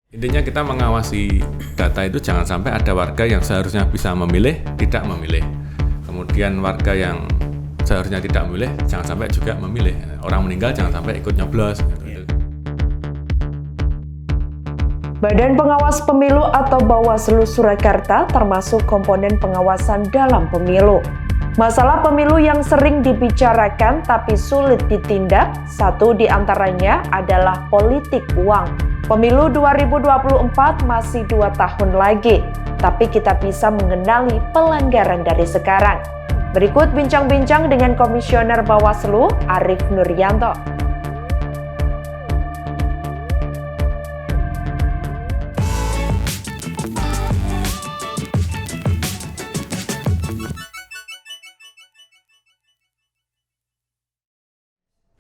Intinya kita mengawasi data itu jangan sampai ada warga yang seharusnya bisa memilih, tidak memilih. Kemudian warga yang seharusnya tidak memilih, jangan sampai juga memilih. Orang meninggal jangan sampai ikut nyoblos. Badan Pengawas Pemilu atau Bawaslu Surakarta termasuk komponen pengawasan dalam pemilu. Masalah pemilu yang sering dibicarakan tapi sulit ditindak, satu di antaranya adalah politik uang. Pemilu 2024 masih 2 tahun lagi, tapi kita bisa mengenali pelanggaran dari sekarang. Berikut bincang-bincang dengan Komisioner Bawaslu, Arief Nuryanto.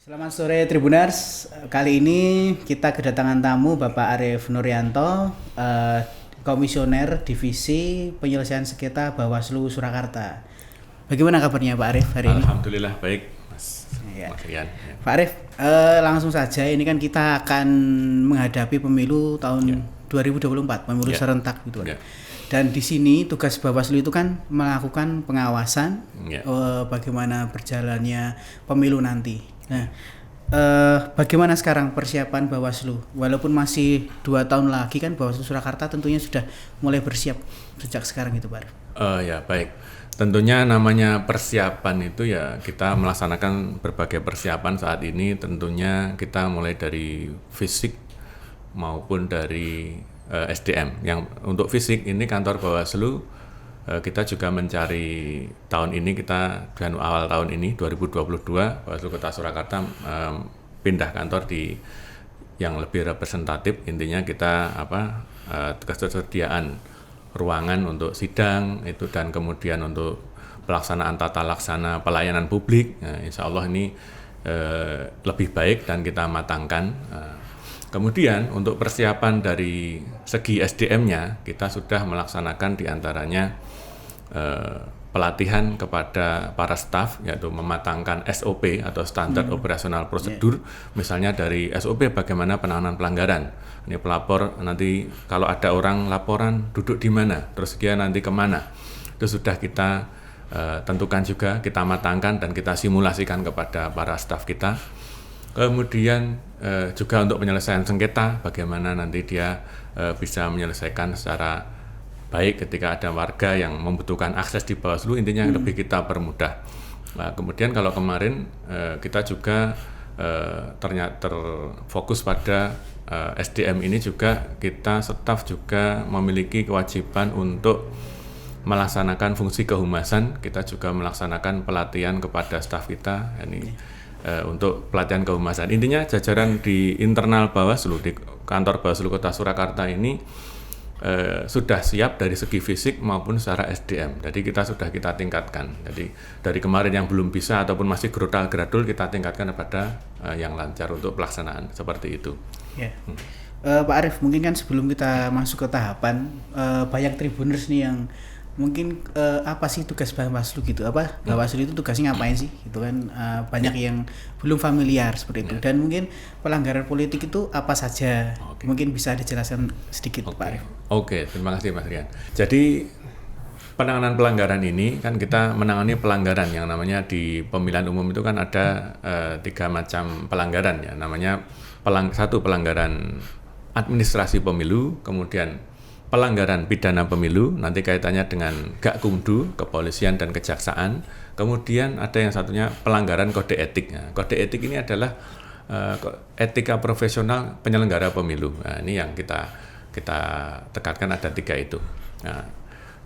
Selamat sore Tribuners, kali ini kita kedatangan tamu Bapak Arief Nuryanto, Komisioner Divisi Penyelesaian Sengketa Bawaslu Surakarta. Bagaimana kabarnya Pak Arief hari ini? Alhamdulillah baik, Mas. Ya. Mas Rian. Ya. Pak Arief, langsung saja ini kan kita akan menghadapi pemilu tahun 2024, pemilu serentak gitu kan. Dan di sini tugas Bawaslu itu kan melakukan pengawasan bagaimana berjalannya pemilu nanti. Nah, bagaimana sekarang persiapan Bawaslu? Walaupun masih 2 tahun lagi kan Bawaslu Surakarta tentunya sudah mulai bersiap sejak sekarang itu Pak Arief. Ya baik, tentunya namanya persiapan itu ya kita melaksanakan berbagai persiapan saat ini. Tentunya kita mulai dari fisik maupun dari SDM. Yang untuk fisik ini kantor Bawaslu kita juga mencari tahun ini kita dengan awal tahun ini 2022 Bawaslu Kota Surakarta pindah kantor di yang lebih representatif. Intinya kita ketersediaan ruangan untuk sidang itu dan kemudian untuk pelaksanaan tata laksana pelayanan publik. Nah, insya Allah ini lebih baik dan kita matangkan. Kemudian untuk persiapan dari segi SDM-nya kita sudah melaksanakan diantaranya pelatihan kepada para staf, yaitu mematangkan SOP atau standar operasional prosedur. Misalnya dari SOP bagaimana penanganan pelanggaran. Ini pelapor nanti kalau ada orang laporan duduk di mana, terus dia nanti kemana. Itu sudah kita tentukan juga, kita matangkan dan kita simulasikan kepada para staf kita. Kemudian juga untuk penyelesaian sengketa, bagaimana nanti dia bisa menyelesaikan secara baik ketika ada warga yang membutuhkan akses di Bawaslu, intinya lebih kita permudah. Nah, kemudian kalau kemarin kita juga ternyata terfokus pada SDM ini juga kita staf juga memiliki kewajiban untuk melaksanakan fungsi kehumasan. Kita juga melaksanakan pelatihan kepada staf kita ini untuk pelatihan kehumasan. Intinya jajaran di internal Bawaslu, di kantor Bawaslu Kota Surakarta ini sudah siap dari segi fisik maupun secara SDM. Jadi kita tingkatkan. Jadi dari kemarin yang belum bisa ataupun masih gerodal-geradul kita tingkatkan kepada yang lancar untuk pelaksanaan seperti itu. Ya. Pak Arief, mungkin kan sebelum kita masuk ke tahapan, banyak Tribuners nih yang mungkin apa sih tugas Bawaslu gitu, Bawaslu itu tugasnya ngapain sih gitu kan, banyak yang belum familiar seperti itu. Dan mungkin pelanggaran politik itu apa saja, mungkin bisa dijelaskan sedikit Pak Arief. Oke, terima kasih Mas Rian. Jadi penanganan pelanggaran ini kan kita menangani pelanggaran yang namanya di pemilihan umum itu kan ada 3 macam pelanggaran ya, namanya satu pelanggaran administrasi pemilu, kemudian pelanggaran pidana pemilu, nanti kaitannya dengan Gakumdu, kepolisian dan kejaksaan. Kemudian ada yang satunya pelanggaran kode etik. Nah, kode etik ini adalah etika profesional penyelenggara pemilu. Nah, ini yang kita tekankan ada 3 itu. Nah,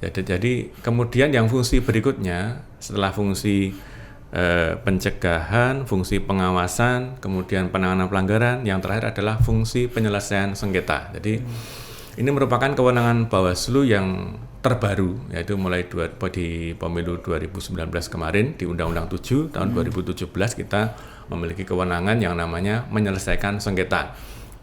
jadi kemudian yang fungsi berikutnya setelah fungsi pencegahan, fungsi pengawasan, kemudian penanganan pelanggaran, yang terakhir adalah fungsi penyelesaian sengketa. Jadi ini merupakan kewenangan Bawaslu yang terbaru, yaitu mulai di pemilu 2019 kemarin di Undang-Undang 7 tahun 2017 kita memiliki kewenangan yang namanya menyelesaikan sengketa.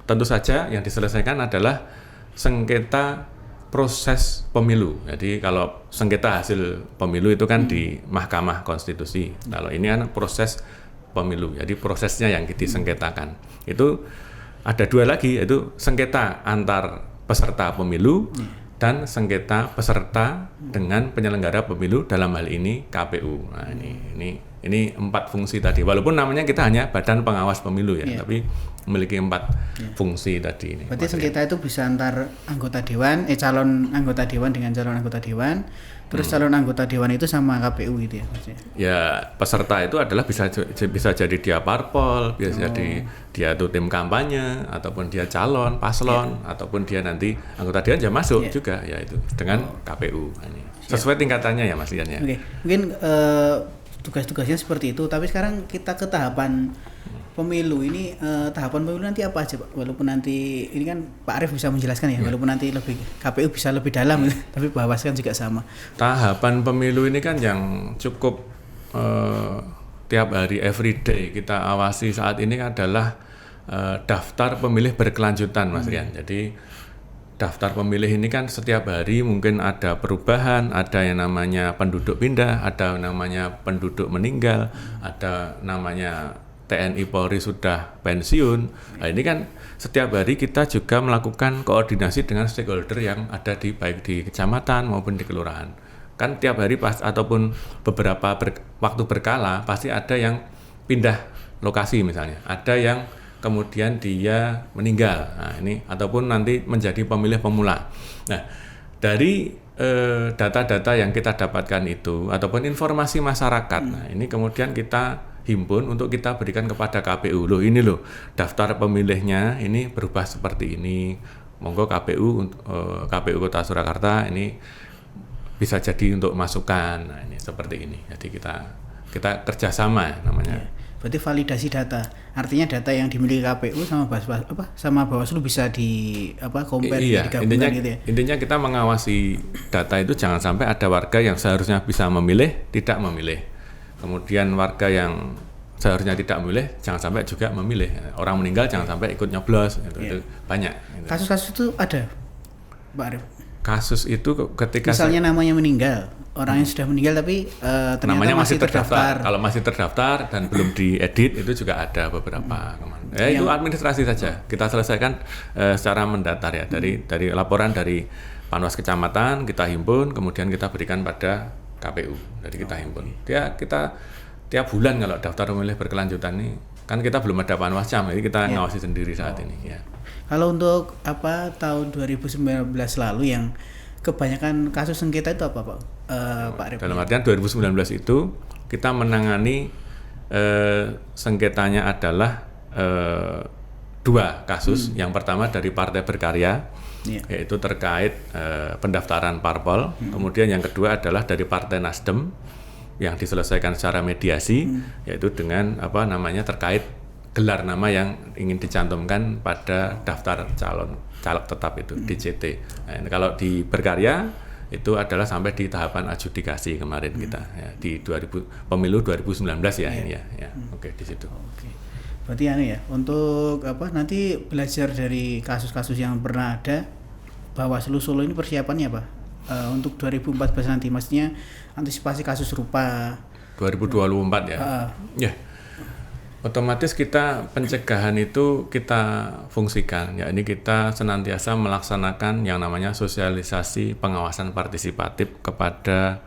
Tentu saja yang diselesaikan adalah sengketa proses pemilu. Jadi kalau sengketa hasil pemilu itu kan di Mahkamah Konstitusi. Kalau ini kan proses pemilu, jadi prosesnya yang disengketakan. Itu ada dua lagi, yaitu sengketa antar peserta pemilu dan sengketa peserta dengan penyelenggara pemilu, dalam hal ini KPU. Nah, ini 4 fungsi tadi. Walaupun namanya kita hanya Badan Pengawas Pemilu ya, tapi memiliki 4 fungsi tadi ini. Berarti sengketa itu bisa antar anggota dewan, calon anggota dewan dengan calon anggota dewan. Terus calon anggota dewan itu sama KPU gitu ya maksudnya? Ya, peserta itu adalah bisa jadi dia parpol, bisa jadi dia tuh tim kampanye, ataupun dia calon, paslon, ataupun dia nanti anggota dewan ya masuk juga, ya itu dengan KPU. Ini sesuai tingkatannya ya Mas Lian ya. Oke. Mungkin tugas-tugasnya seperti itu, tapi sekarang kita ke tahapan pemilu ini. Tahapan pemilu nanti apa aja Pak? Walaupun nanti ini kan Pak Arief bisa menjelaskan ya, walaupun nanti lebih KPU bisa lebih dalam tapi Bawaslu kan juga sama. Tahapan pemilu ini kan yang cukup tiap hari everyday kita awasi saat ini adalah daftar pemilih berkelanjutan Mas Rian. Jadi daftar pemilih ini kan setiap hari mungkin ada perubahan, ada yang namanya penduduk pindah, ada namanya penduduk meninggal, ada namanya TNI Polri sudah pensiun. Nah, ini kan setiap hari kita juga melakukan koordinasi dengan stakeholder yang ada baik di kecamatan maupun di kelurahan. Kan tiap hari ataupun beberapa waktu berkala pasti ada yang pindah lokasi misalnya, ada yang kemudian dia meninggal. Nah, ini ataupun nanti menjadi pemilih pemula. Nah, dari data-data yang kita dapatkan itu ataupun informasi masyarakat, nah ini kemudian kita himpun untuk kita berikan kepada KPU. Loh ini loh daftar pemilihnya ini berubah seperti ini. Monggo KPU Kota Surakarta ini bisa jadi untuk masukan. Nah ini seperti ini. Jadi kita kerjasama namanya. Berarti validasi data. Artinya data yang dimiliki KPU sama Bawaslu bisa compare digabungkan gitu ya. Intinya kita mengawasi data itu jangan sampai ada warga yang seharusnya bisa memilih tidak memilih. Kemudian warga yang seharusnya tidak memilih jangan sampai juga memilih. Orang meninggal jangan sampai ikut nyoblos. Itu banyak. Kasus-kasus itu ada, Pak Arief? Kasus itu ketika misalnya namanya meninggal, orang yang sudah meninggal tapi ternyata namanya masih terdaftar. terdaftar. Kalau masih terdaftar dan belum diedit itu juga ada beberapa. Itu administrasi saja. Kita selesaikan secara mendatar ya dari laporan dari Panwas Kecamatan kita himpun, kemudian kita berikan pada KPU. Jadi kita himpun. Kita tiap bulan kalau daftar pemilih berkelanjutan ini kan kita belum ada Panwascam, jadi kita ngawasi sendiri saat ini ya. Kalau untuk tahun 2019 lalu yang kebanyakan kasus sengketa itu apa Pak Arief? Dalam artian 2019 itu kita menangani sengketanya adalah 2 kasus. Yang pertama dari Partai Berkarya, yaitu terkait pendaftaran parpol. Kemudian yang kedua adalah dari Partai Nasdem yang diselesaikan secara mediasi, yaitu dengan terkait gelar nama yang ingin dicantumkan pada daftar caleg tetap itu DCT. Nah, kalau di Berkarya itu adalah sampai di tahapan adjudikasi kemarin kita ya, di pemilu 2019 ya ini ya. Oke, di situ. Oke. Berarti untuk nanti belajar dari kasus-kasus yang pernah ada, Bawaslu Solo ini persiapannya apa? Untuk 2014 nanti, maksudnya antisipasi kasus serupa 2024 ya. Ya. Otomatis kita pencegahan itu kita fungsikan, yakni kita senantiasa melaksanakan yang namanya sosialisasi pengawasan partisipatif kepada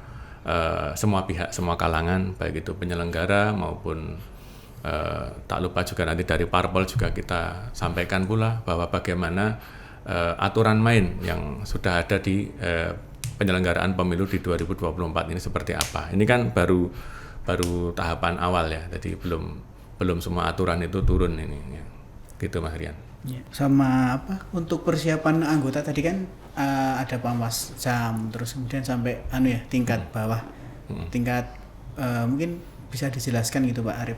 semua pihak, semua kalangan, baik itu penyelenggara maupun tak lupa juga nanti dari parpol juga kita sampaikan pula bahwa bagaimana aturan main yang sudah ada di penyelenggaraan pemilu di 2024 ini seperti apa. Ini kan baru tahapan awal ya, jadi belum semua aturan itu turun ini ya. Gitu Mas Rian. Ya. Sama untuk persiapan anggota tadi kan ada Panwascam, terus kemudian sampai tingkat bawah. Tingkat mungkin bisa dijelaskan gitu Pak Arief.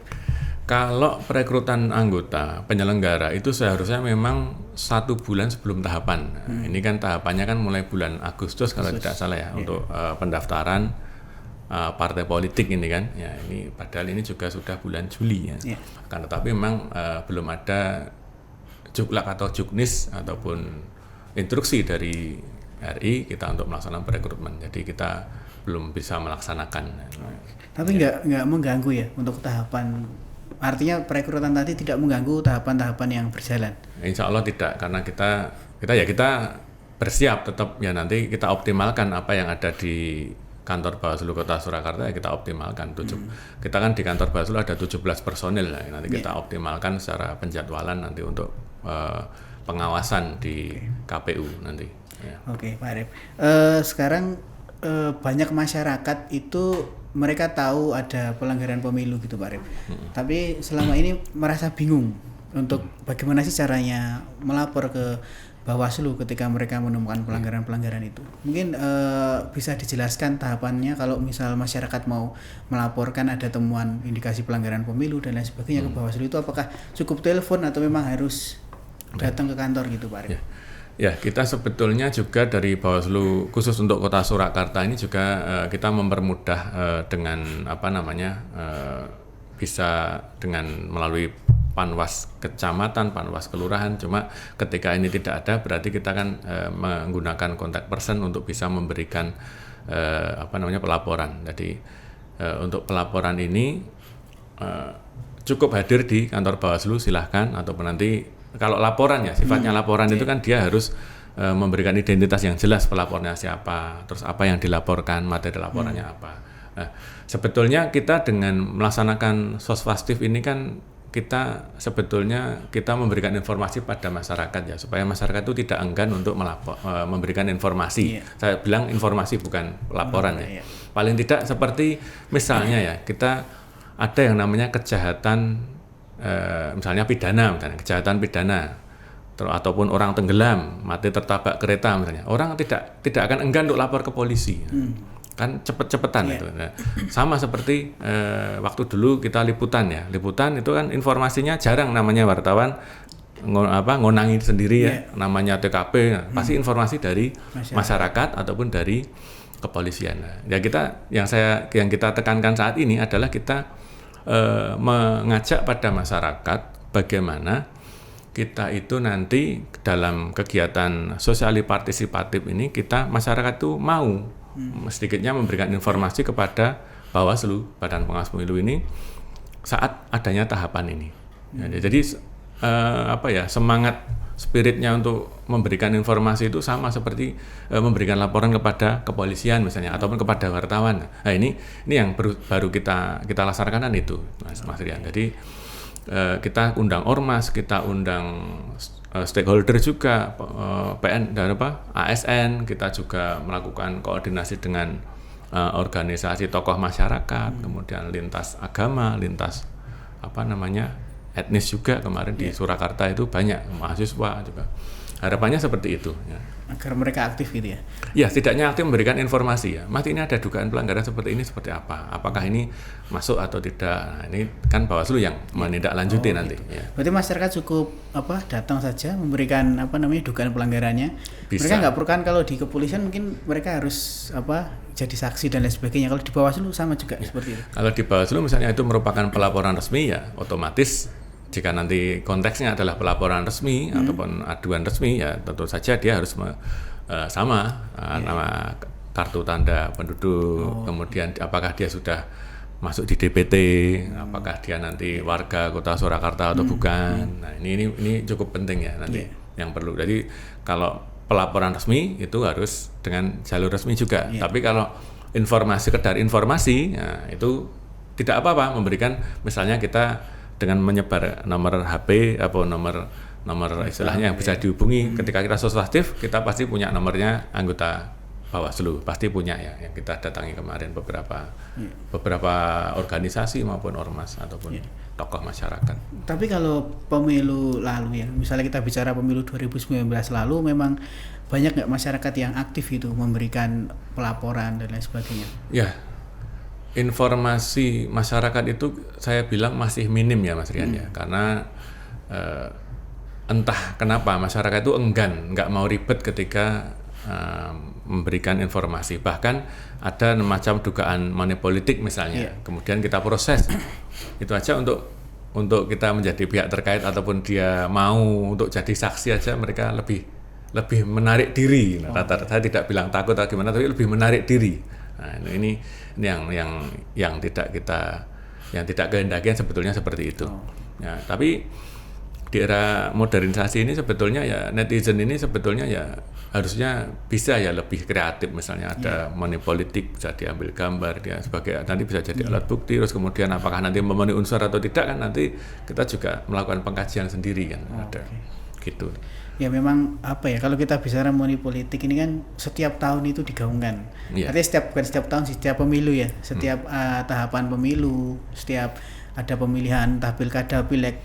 Kalau perekrutan anggota penyelenggara itu seharusnya memang 1 bulan sebelum tahapan. Ini kan tahapannya kan mulai bulan Agustus kalau tidak salah ya, untuk pendaftaran partai politik ini kan. Ya, ini padahal ini juga sudah bulan Juli ya. Akan tetapi memang belum ada juklak atau juknis ataupun instruksi dari RI kita untuk melaksanakan perekrutmen. Jadi kita belum bisa melaksanakan. Tapi nggak mengganggu ya untuk tahapan artinya perekrutan tadi tidak mengganggu tahapan-tahapan yang berjalan. Insya Allah tidak, karena kita bersiap tetap ya, nanti kita optimalkan apa yang ada di kantor Bawaslu Kota Surakarta, ya kita optimalkan. Kita kan di kantor Bawaslu ada 17 personil, ya. Nanti kita optimalkan secara penjadwalan nanti untuk pengawasan di KPU nanti. Ya. Oke, Pak Arif. Sekarang banyak masyarakat itu mereka tahu ada pelanggaran pemilu gitu, Pak Arif. Tapi selama ini merasa bingung untuk bagaimana sih caranya melapor ke Bawaslu ketika mereka menemukan pelanggaran-pelanggaran itu. Mungkin bisa dijelaskan tahapannya kalau misal masyarakat mau melaporkan ada temuan indikasi pelanggaran pemilu dan lain sebagainya ke Bawaslu, itu apakah cukup telepon atau memang harus datang ke kantor gitu, Pak Arif? Ya, kita sebetulnya juga dari Bawaslu khusus untuk Kota Surakarta ini juga kita mempermudah dengan bisa dengan melalui Panwas Kecamatan, Panwas Kelurahan. Cuma ketika ini tidak ada, berarti kita kan menggunakan kontak person untuk bisa memberikan pelaporan. Jadi untuk pelaporan ini cukup hadir di kantor Bawaslu, silahkan, ataupun nanti kalau laporan ya sifatnya laporan itu kan dia harus memberikan identitas yang jelas, pelapornya siapa, terus apa yang dilaporkan, materi laporannya apa. Nah, sebetulnya kita dengan melaksanakan sosvastif ini kan kita memberikan informasi pada masyarakat ya, supaya masyarakat itu tidak enggan untuk memberikan informasi. Saya bilang informasi bukan laporan ya. Paling tidak seperti misalnya ya, kita ada yang namanya kejahatan misalnya kejahatan pidana ataupun orang tenggelam, mati tertabak kereta misalnya. Orang tidak akan enggan untuk lapor ke polisi. Kan cepet-cepetan itu. Nah, sama seperti waktu dulu kita liputan itu kan informasinya jarang, namanya wartawan ngonangi sendiri ya, namanya TKP, pasti informasi dari masyarakat ataupun dari kepolisian. Nah, ya yang kita tekankan saat ini adalah kita mengajak pada masyarakat bagaimana kita itu nanti dalam kegiatan sosiali partisipatif ini masyarakat itu mau sedikitnya memberikan informasi kepada Bawaslu, Badan Pengawas Pemilu ini saat adanya tahapan ini. Jadi semangat spiritnya untuk memberikan informasi itu sama seperti memberikan laporan kepada kepolisian misalnya ataupun kepada wartawan. Nah ini yang baru kita laksanakan itu, Mas Rian. Jadi kita undang ormas, kita undang stakeholder juga, PN dan ASN, kita juga melakukan koordinasi dengan organisasi tokoh masyarakat, kemudian lintas agama, lintas etnis juga kemarin di Surakarta itu banyak mahasiswa juga. Harapannya seperti itu ya. Agar mereka aktif gitu ya. Ya, setidaknya aktif memberikan informasi ya. Mas, ini ada dugaan pelanggaran seperti ini, seperti apa? Apakah ini masuk atau tidak? Nah, ini kan Bawaslu yang menindaklanjuti nanti gitu. Ya. Berarti masyarakat cukup datang saja memberikan dugaan pelanggarannya. Bisa. Mereka nggak perlu kan, kalau di kepolisian mungkin mereka harus jadi saksi dan lain sebagainya. Kalau di Bawaslu sama juga seperti itu. Kalau di Bawaslu misalnya itu merupakan pelaporan resmi ya, otomatis jika nanti konteksnya adalah pelaporan resmi ataupun aduan resmi ya, tentu saja dia harus nama kartu tanda penduduk, kemudian apakah dia sudah masuk di DPT, apakah dia nanti warga Kota Surakarta atau bukan. Nah, ini cukup penting ya nanti yang perlu. Jadi kalau pelaporan resmi itu harus dengan jalur resmi juga. Tapi kalau sekedar informasi, nah, itu tidak apa-apa memberikan, misalnya kita dengan menyebar nomor HP atau nomor istilahnya yang bisa dihubungi. Ketika kita sosvastif, kita pasti punya nomornya anggota Bawaslu, pasti punya ya, yang kita datangi kemarin beberapa organisasi maupun ormas ataupun tokoh masyarakat. Tapi kalau pemilu lalu ya, misalnya kita bicara pemilu 2019 lalu, memang banyak nggak masyarakat yang aktif itu memberikan pelaporan dan lain sebagainya? Ya, informasi masyarakat itu saya bilang masih minim ya Mas Rian ya, karena entah kenapa masyarakat itu nggak mau ribet ketika memberikan informasi. Bahkan ada macam dugaan money politik misalnya, kemudian kita proses itu aja untuk kita menjadi pihak terkait ataupun dia mau untuk jadi saksi aja, mereka lebih menarik diri. Saya tidak bilang takut atau gimana, tapi lebih menarik diri. Nah, ini yang tidak kita yang tidak kehendakian sebetulnya seperti itu. Ya, tapi di era modernisasi ini sebetulnya ya netizen ini sebetulnya ya harusnya bisa ya lebih kreatif, misalnya ada money politik bisa diambil gambar dia sebagai nanti bisa jadi alat bukti, terus kemudian apakah nanti memenuhi unsur atau tidak kan nanti kita juga melakukan pengkajian sendiri kan ada gitu. Ya memang apa ya, kalau kita bicara money politik ini kan setiap tahun itu digaungkan. Artinya bukan setiap tahun sih, setiap pemilu ya, setiap tahapan pemilu, setiap ada pemilihan entah pilkada, pileg,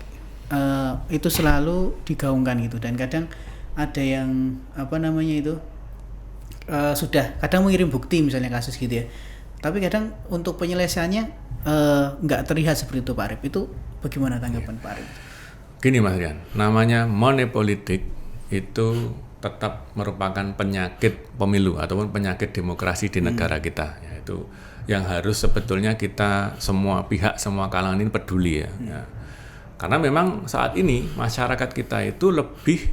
itu selalu digaungkan gitu. Dan kadang ada yang apa namanya itu sudah kadang mengirim bukti misalnya kasus gitu ya. Tapi kadang untuk penyelesaiannya nggak terlihat seperti itu Pak Arif. Itu bagaimana tanggapan Pak Arif? Gini Mas Rian, namanya money politik itu tetap merupakan penyakit pemilu ataupun penyakit demokrasi di negara kita. Yaitu yang harus sebetulnya kita semua pihak, semua kalangan ini peduli ya. Karena memang saat ini masyarakat kita itu lebih,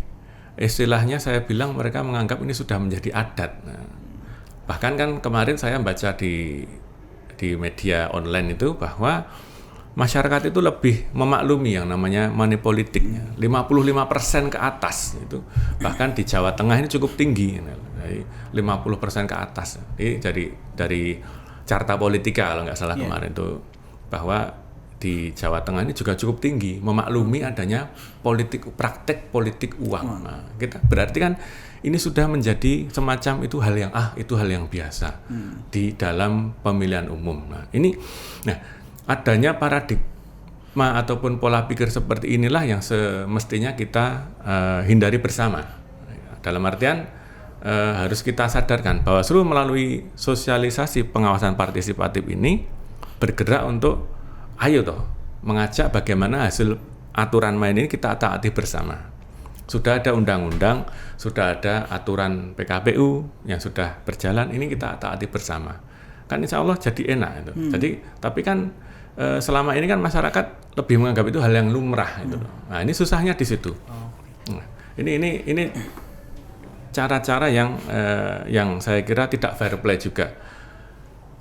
istilahnya saya bilang mereka menganggap ini sudah menjadi adat. Nah, bahkan kan kemarin saya baca di media online itu bahwa masyarakat itu lebih memaklumi yang namanya money politiknya. 55% ke atas itu. Bahkan di Jawa Tengah ini cukup tinggi. Dari 50% ke atas. Ini dari Carta Politika kalau nggak salah kemarin itu, bahwa di Jawa Tengah ini juga cukup tinggi memaklumi adanya praktek politik uang. Nah, kita berarti kan ini sudah menjadi semacam itu hal yang biasa di dalam pemilihan umum. Nah, adanya paradigma ataupun pola pikir seperti inilah yang semestinya kita hindari bersama. Dalam artian harus kita sadarkan bahwa Bawaslu melalui sosialisasi pengawasan partisipatif ini bergerak untuk mengajak bagaimana hasil aturan main ini kita taati bersama. Sudah ada undang-undang, sudah ada aturan PKPU yang sudah berjalan, ini kita taati bersama. Kan insya Allah jadi enak itu. Jadi tapi kan selama ini kan masyarakat lebih menganggap itu hal yang lumrah itu. Nah, ini susahnya di situ. Nah, ini cara-cara yang saya kira tidak fair play juga.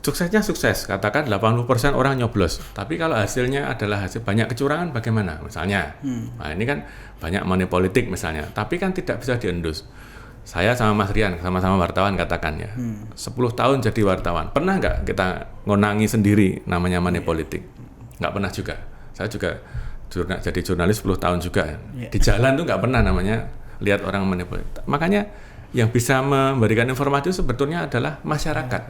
Suksesnya sukses, katakan 80% orang nyoblos. Tapi kalau hasilnya adalah hasil banyak kecurangan bagaimana? Misalnya. Nah, ini kan banyak money politik misalnya, tapi kan tidak bisa diendus. Saya sama Mas Rian, sama-sama wartawan katakan ya, 10 tahun jadi wartawan. Pernah nggak kita ngonangi sendiri namanya money politik? Nggak pernah juga. Saya juga jadi jurnalis 10 tahun juga. Di jalan tuh nggak pernah namanya lihat orang money politik. Makanya yang bisa memberikan informasi itu sebetulnya adalah masyarakat.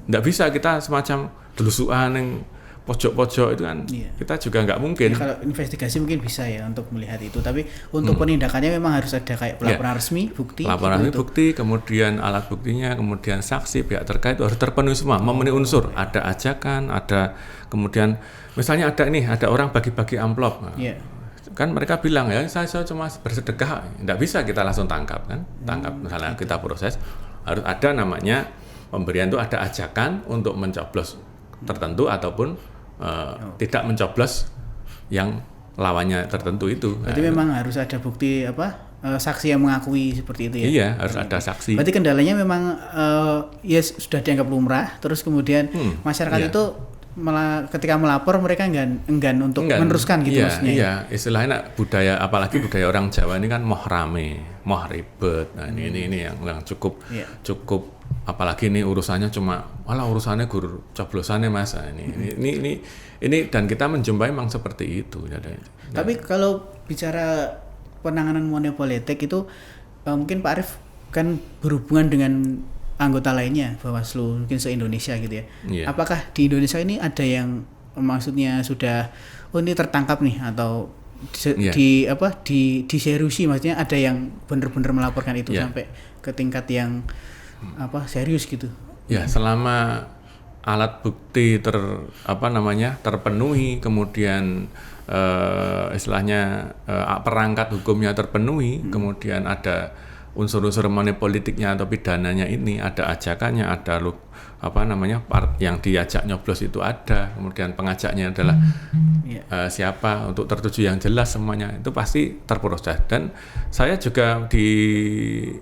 Nggak bisa kita semacam delusuan yang pojok-pojok itu kan kita juga nggak mungkin. Ya, kalau investigasi mungkin bisa ya untuk melihat itu, tapi untuk penindakannya memang harus ada kayak pelaporan resmi, bukti. Laporan resmi, bukti, kemudian alat buktinya, kemudian saksi, pihak terkait harus terpenuhi semua, memenuhi unsur. Ada ajakan, ada kemudian misalnya ada orang bagi-bagi amplop. Kan mereka bilang ya saya cuma bersedekah, nggak bisa kita langsung tangkap misalnya kita proses, harus ada namanya pemberian itu ada ajakan untuk mencoblos tertentu ataupun tidak mencoblos yang lawannya tertentu itu. Berarti memang harus ada bukti saksi yang mengakui seperti itu ya? Iya, harus ada saksi. Berarti kendalanya memang ya sudah dianggap lumrah, terus kemudian masyarakat itu malah ketika melapor mereka enggan untuk meneruskan gitu maksudnya. Iya, istilahnya budaya, apalagi budaya orang Jawa ini kan moh rame, moh ribet. Nah, ini yang cukup apalagi ini urusannya urusannya guru coblosannya Mas. Ini dan kita menjumpai memang seperti itu. Tapi kalau bicara penanganan money politik itu mungkin Pak Arif kan berhubungan dengan anggota lainnya Bawaslu mungkin se-Indonesia gitu ya. Apakah di Indonesia ini ada yang maksudnya sudah ini tertangkap nih atau diseriusi, maksudnya ada yang benar-benar melaporkan itu sampai ke tingkat yang serius gitu? Ya, selama alat bukti terpenuhi, kemudian istilahnya perangkat hukumnya terpenuhi, kemudian ada unsur-unsur money politiknya atau pidananya ini, ada ajakannya, ada yang diajak nyoblos itu ada, kemudian pengajaknya adalah siapa, untuk tertuju yang jelas semuanya, itu pasti terproses. Dan saya juga di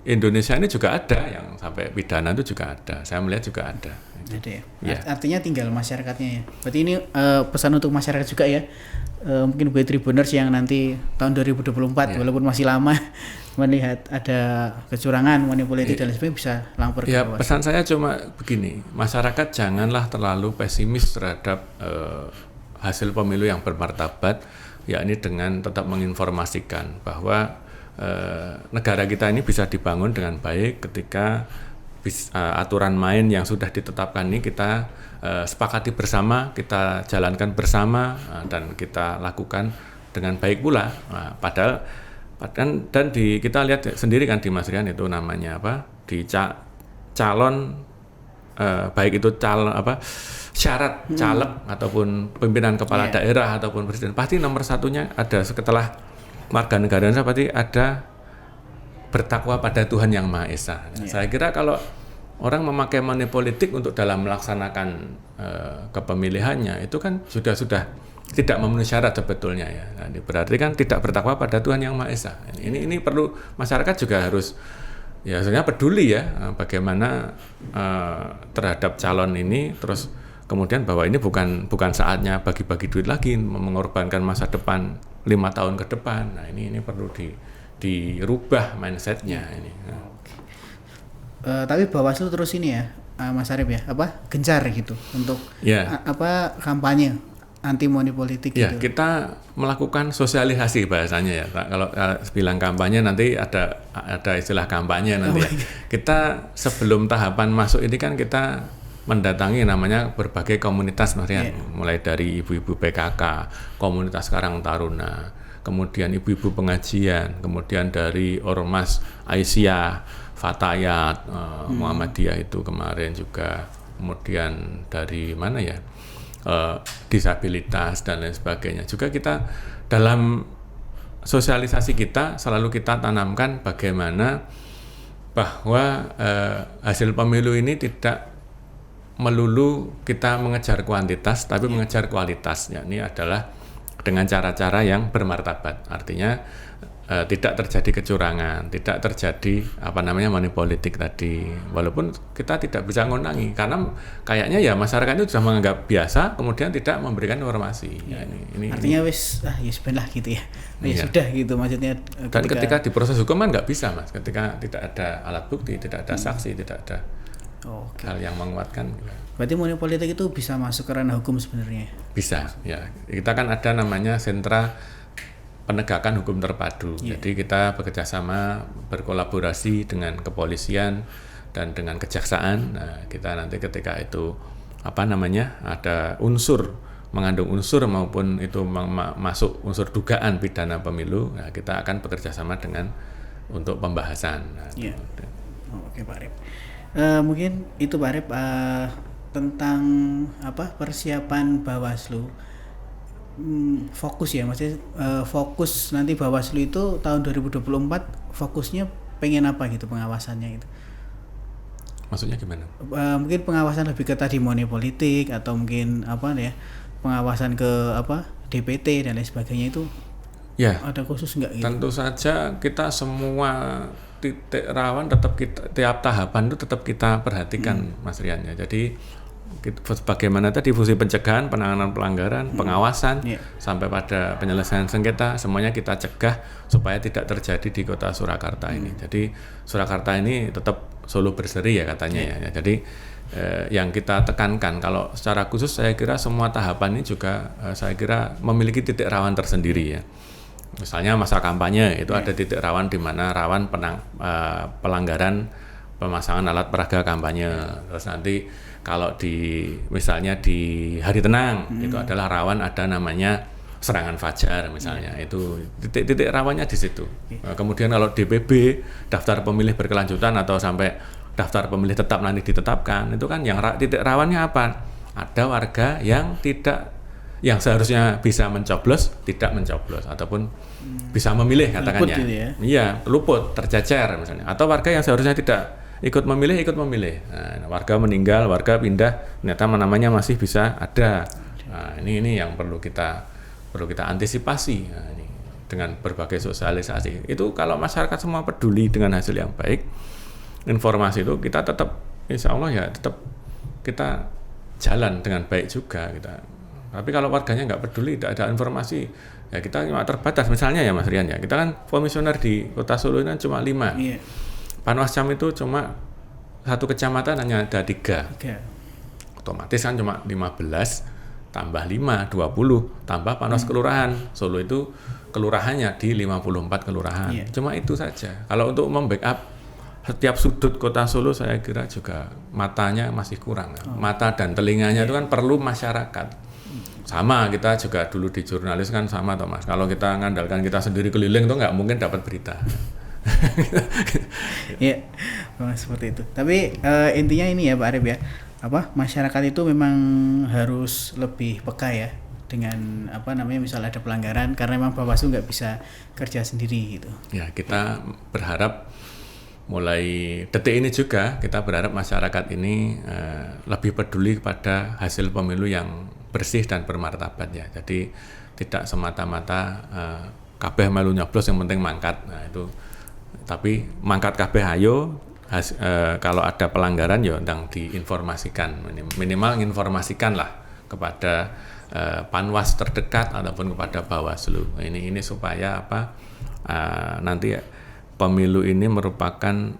Indonesia ini juga ada yang sampai pidana, itu juga ada, saya melihat juga ada. Ada ya? Ya. Artinya tinggal masyarakatnya ya. Berarti ini pesan untuk masyarakat juga ya. Mungkin buat Tribuners yang nanti tahun 2024 walaupun masih lama melihat ada kecurangan, money politik dan lain sebagainya, bisa lapor ke Bawaslu. Pesan saya cuma begini, masyarakat janganlah terlalu pesimis terhadap hasil pemilu yang bermartabat, yakni dengan tetap menginformasikan bahwa negara kita ini bisa dibangun dengan baik ketika aturan main yang sudah ditetapkan ini kita sepakati bersama, kita jalankan bersama, dan kita lakukan dengan baik pula. Padahal kita lihat sendiri kan di Mas Rian itu namanya di calon baik itu syarat caleg ataupun pimpinan kepala daerah ataupun presiden, pasti nomor satunya ada setelah warga negara pasti ada bertakwa pada Tuhan Yang Maha Esa. Saya kira kalau orang memakai money politik untuk dalam melaksanakan kepemilihannya, itu kan sudah tidak memenuhi syarat sebetulnya ya. Nah, berarti kan tidak bertakwa pada Tuhan Yang Maha Esa. Ini perlu masyarakat juga harus sebenarnya peduli ya bagaimana terhadap calon ini, terus kemudian bahwa ini bukan saatnya bagi-bagi duit lagi, mengorbankan masa depan 5 tahun ke depan. Nah, ini perlu dirubah mindsetnya ini. Tapi Bawaslu terus ini ya, Mas Arif ya, gencar gitu untuk kampanye anti money politik gitu. Kita melakukan sosialisasi bahasanya ya. Kalau bilang kampanye nanti ada istilah kampanye nanti. Kita sebelum tahapan masuk ini kan kita mendatangi namanya berbagai komunitas, Mas Rian, mulai dari ibu-ibu PKK, komunitas Karang Taruna, kemudian ibu-ibu pengajian, kemudian dari Ormas Aisyah, Fatayat, Muhammadiyah itu kemarin juga, kemudian dari mana ya, disabilitas dan lain sebagainya. Juga kita dalam sosialisasi kita selalu kita tanamkan bagaimana bahwa hasil pemilu ini tidak melulu kita mengejar kuantitas, tapi mengejar kualitas. Ini adalah dengan cara-cara yang bermartabat. Artinya tidak terjadi kecurangan, tidak terjadi money politik tadi. Walaupun kita tidak bisa ngonangi, karena kayaknya ya masyarakat itu sudah menganggap biasa, kemudian tidak memberikan informasi. Ini artinya wis sebenarnya gitu ya. Sudah gitu maksudnya. Dan ketika di proses hukum kan nggak bisa, Mas. Ketika tidak ada alat bukti, tidak ada saksi, tidak ada hal yang menguatkan. Berarti money politik itu bisa masuk ke ranah hukum sebenarnya? Bisa, ya. Kita kan ada namanya sentra penegakan hukum terpadu. Jadi kita bekerjasama, berkolaborasi dengan kepolisian dan dengan kejaksaan. Nah, kita nanti ketika itu ada mengandung unsur maupun itu masuk unsur dugaan pidana pemilu, nah, kita akan bekerjasama untuk pembahasan. Nah, Oke, Pak Arif. Mungkin itu Pak Arif tentang persiapan Bawaslu. Fokus ya, maksudnya fokus nanti Bawaslu itu tahun 2024 fokusnya pengen apa gitu pengawasannya gitu. Maksudnya gimana? Mungkin pengawasan lebih ke tadi money politik atau mungkin pengawasan ke DPT dan lain sebagainya itu. Ya. Ada khusus nggak gitu? Tentu saja kita semua titik rawan tiap tahapan itu tetap kita perhatikan, Mas Rian ya. Jadi bagaimana tadi fungsi pencegahan, penanganan pelanggaran, pengawasan sampai pada penyelesaian sengketa, semuanya kita cegah supaya tidak terjadi di kota Surakarta ini. Jadi Surakarta ini tetap Solo berseri ya katanya ya. Jadi yang kita tekankan kalau secara khusus saya kira semua tahapan ini juga saya kira memiliki titik rawan tersendiri ya. Misalnya masa kampanye itu ada titik rawan di mana rawan pelanggaran pemasangan alat peraga kampanye. Terus nanti kalau misalnya di hari tenang itu adalah rawan ada namanya serangan fajar misalnya. Itu titik rawannya di situ. Kemudian kalau DPB, daftar pemilih berkelanjutan atau sampai daftar pemilih tetap nanti ditetapkan, itu kan yang titik rawannya apa? Ada warga yang seharusnya bisa mencoblos tidak mencoblos ataupun bisa memilih katakannya. Iya, luput, tercecer misalnya. Atau warga yang seharusnya tidak ikut memilih. Nah, warga meninggal, warga pindah, ternyata namanya masih bisa ada. Nah, ini yang perlu kita antisipasi. Nah, ini dengan berbagai sosialisasi. Itu kalau masyarakat semua peduli dengan hasil yang baik, informasi itu kita tetap, insya Allah ya tetap kita jalan dengan baik juga kita. Tapi kalau warganya nggak peduli, tidak ada informasi, ya kita cuma terbatas. Misalnya ya Mas Rian ya, kita kan komisioner di Kota Solo ini cuma 5. Iya. Panwascam itu cuma satu kecamatan hanya ada 3. Otomatis kan cuma 15 tambah 5, 20 tambah Panwas kelurahan. Solo itu kelurahannya di 54 kelurahan. Iya. Cuma itu saja. Kalau untuk membackup setiap sudut Kota Solo saya kira juga matanya masih kurang. Mata dan telinganya itu kan perlu masyarakat. Sama kita juga dulu di jurnalis kan sama Thomas. Kalau kita ngandalkan kita sendiri keliling tuh nggak mungkin dapat berita. Iya, seperti itu. Tapi intinya ini ya Pak Arif ya, masyarakat itu memang harus lebih peka ya dengan misalnya ada pelanggaran, karena memang Bawaslu nggak bisa kerja sendiri gitu. Ya, kita berharap mulai detik ini juga kita berharap masyarakat ini lebih peduli pada hasil pemilu yang bersih dan bermartabat ya. Jadi tidak semata-mata kabeh melu nyoblos yang penting mangkat. Nah itu, tapi mangkat kabeh ayo kalau ada pelanggaran ya ndang diinformasikan, minimal menginformasikan lah kepada Panwas terdekat ataupun kepada Bawaslu. Ini supaya nanti pemilu ini merupakan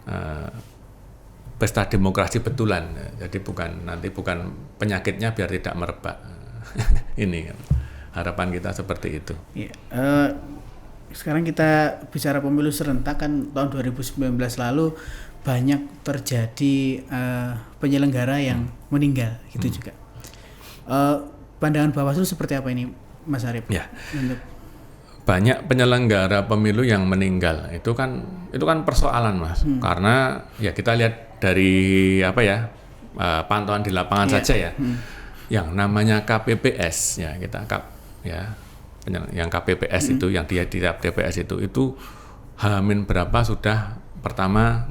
pesta demokrasi betulan. Jadi bukan penyakitnya biar tidak merebak. Ini harapan kita seperti itu. Ya, sekarang kita bicara pemilu serentak kan tahun 2019 lalu banyak terjadi penyelenggara yang meninggal gitu juga. Pandangan Bawaslu seperti apa ini Mas Arif? Ya. Banyak penyelenggara pemilu yang meninggal. Itu kan persoalan Mas. Karena ya kita lihat dari pantauan di lapangan saja ya. Yang namanya KPPS ya yang KPPS itu yang dia di TPS itu H-min berapa sudah pertama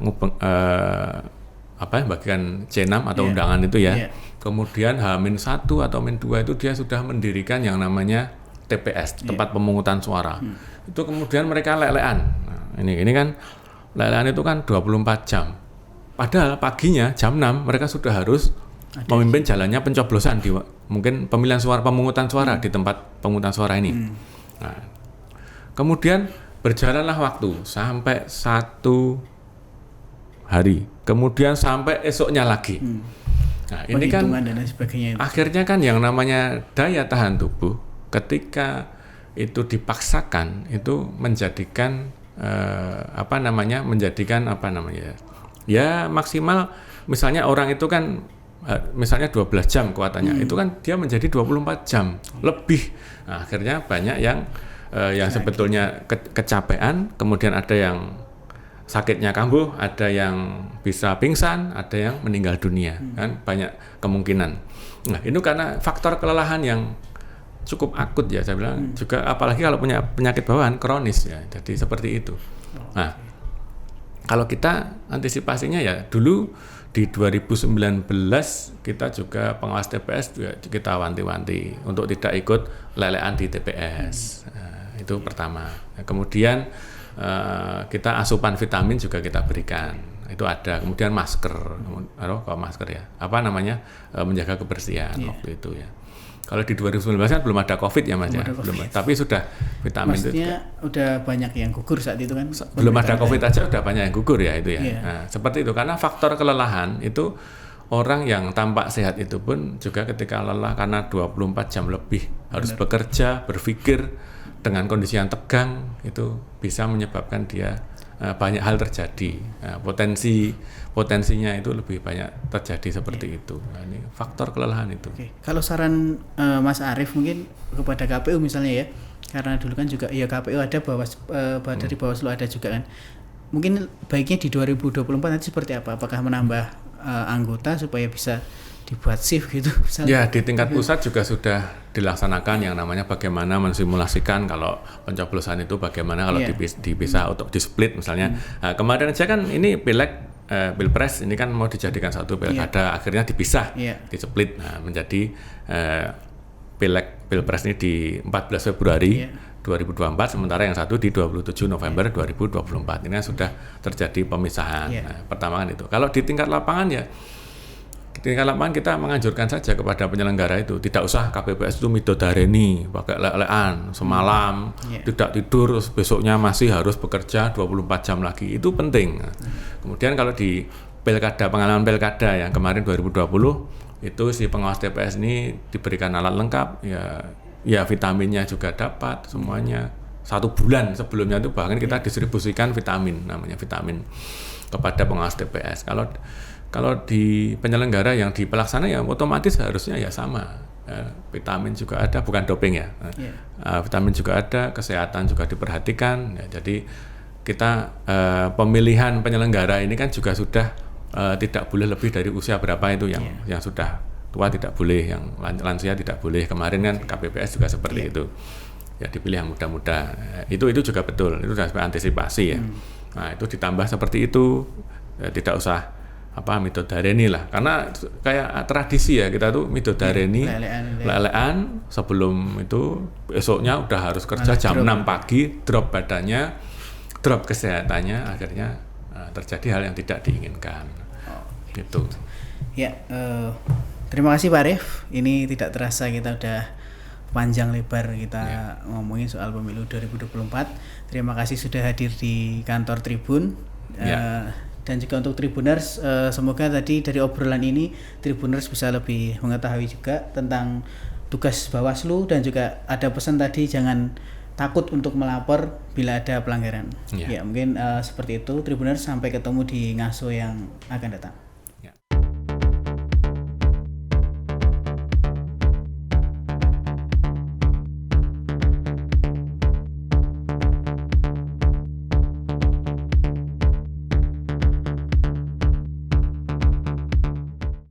bagian C6 atau undangan itu ya. Kemudian H-1 atau -2 itu dia sudah mendirikan yang namanya TPS, tempat pemungutan suara. Itu kemudian mereka lelean. Nah, ini kan lelean itu kan 24 jam. Padahal paginya jam 6 mereka sudah harus memimpin jalannya pencoblosan di mungkin pemungutan suara di tempat pemungutan suara ini. Nah, kemudian berjalanlah waktu sampai 1 hari, kemudian sampai esoknya lagi. Nah, ini kan dan sebagainya itu. Akhirnya kan yang namanya daya tahan tubuh ketika itu dipaksakan itu menjadikan ya maksimal misalnya orang itu kan misalnya 12 jam kuatannya, itu kan dia menjadi 24 jam lebih. Nah, akhirnya banyak yang sebetulnya kecapean, kemudian ada yang sakitnya kambuh, ada yang bisa pingsan, ada yang meninggal dunia, kan banyak kemungkinan. Nah, itu karena faktor kelelahan yang cukup akut ya saya bilang, juga apalagi kalau punya penyakit bawaan kronis ya, jadi seperti itu. Nah, kalau kita antisipasinya ya dulu di 2019 kita juga pengawas TPS juga kita wanti-wanti untuk tidak ikut lelean di TPS. Nah, itu pertama. Kemudian kita asupan vitamin juga kita berikan. Itu ada. Kemudian masker, menjaga kebersihan waktu itu ya. Kalau di 2019 kan belum ada COVID ya Mas ya, tapi sudah vitamin. Maksudnya itu udah banyak yang gugur saat itu kan? Belum ada COVID aja udah banyak yang gugur ya itu ya. Nah, seperti itu karena faktor kelelahan itu orang yang tampak sehat itu pun juga ketika lelah karena 24 jam lebih harus bekerja, berpikir dengan kondisi yang tegang itu bisa menyebabkan dia banyak hal terjadi. Nah, potensinya itu lebih banyak terjadi seperti itu. Nah, ini faktor kelelahan itu. Kalau saran Mas Arif mungkin kepada KPU misalnya ya, karena dulu kan juga ya KPU ada dari Bawaslu ada juga kan. Mungkin baiknya di 2024 nanti seperti apa? Apakah menambah anggota supaya bisa dibuat shift gitu misalnya? Ya, di tingkat pusat juga sudah dilaksanakan yang namanya bagaimana mensimulasikan kalau pencoblosan itu bagaimana kalau dipisah untuk di split misalnya. Nah, kemarin aja kan ini pileg Pilpres ini kan mau dijadikan satu pilkada, akhirnya dipisah, diceplit menjadi Pilpres ini di 14 Februari 2024, sementara yang satu di 27 November 2024. Ini kan sudah terjadi pemisahan. Nah, pertama kan itu. Kalau di tingkat lapangan kita menganjurkan saja kepada penyelenggara itu tidak usah KPPS itu midodareni pakai lelean semalam tidak tidur, terus besoknya masih harus bekerja 24 jam lagi. Itu penting. Kemudian kalau di pengalaman pilkada yang kemarin 2020 itu si pengawas TPS ini diberikan alat lengkap, ya vitaminnya juga dapat semuanya. 1 bulan sebelumnya itu bahkan kita distribusikan vitamin, namanya vitamin kepada pengawas TPS. Kalau di penyelenggara yang di pelaksana ya otomatis harusnya ya sama. Vitamin juga ada, bukan doping ya. Vitamin juga ada, kesehatan juga diperhatikan. Jadi kita pemilihan penyelenggara ini kan juga sudah tidak boleh lebih dari usia berapa itu yang sudah tua tidak boleh, yang lansia tidak boleh. Kemarin kan KPPS juga seperti itu. Ya dipilih yang muda-muda. Itu juga betul. Itu sudah antisipasi ya. Nah, itu ditambah seperti itu, tidak usah midodareni lah, karena kayak tradisi ya kita tuh midodareni lelean sebelum itu besoknya udah harus kerja jam 6 pagi, drop badannya, drop kesehatannya, akhirnya terjadi hal yang tidak diinginkan. Gitu. Ya, terima kasih Pak Arief. Ini tidak terasa kita udah panjang lebar kita ngomongin soal pemilu 2024. Terima kasih sudah hadir di kantor Tribun. Dan juga untuk Tribuners, semoga tadi dari obrolan ini Tribuners bisa lebih mengetahui juga tentang tugas Bawaslu, dan juga ada pesan tadi jangan takut untuk melapor bila ada pelanggaran. Ya mungkin seperti itu Tribuners, sampai ketemu di ngaso yang akan datang.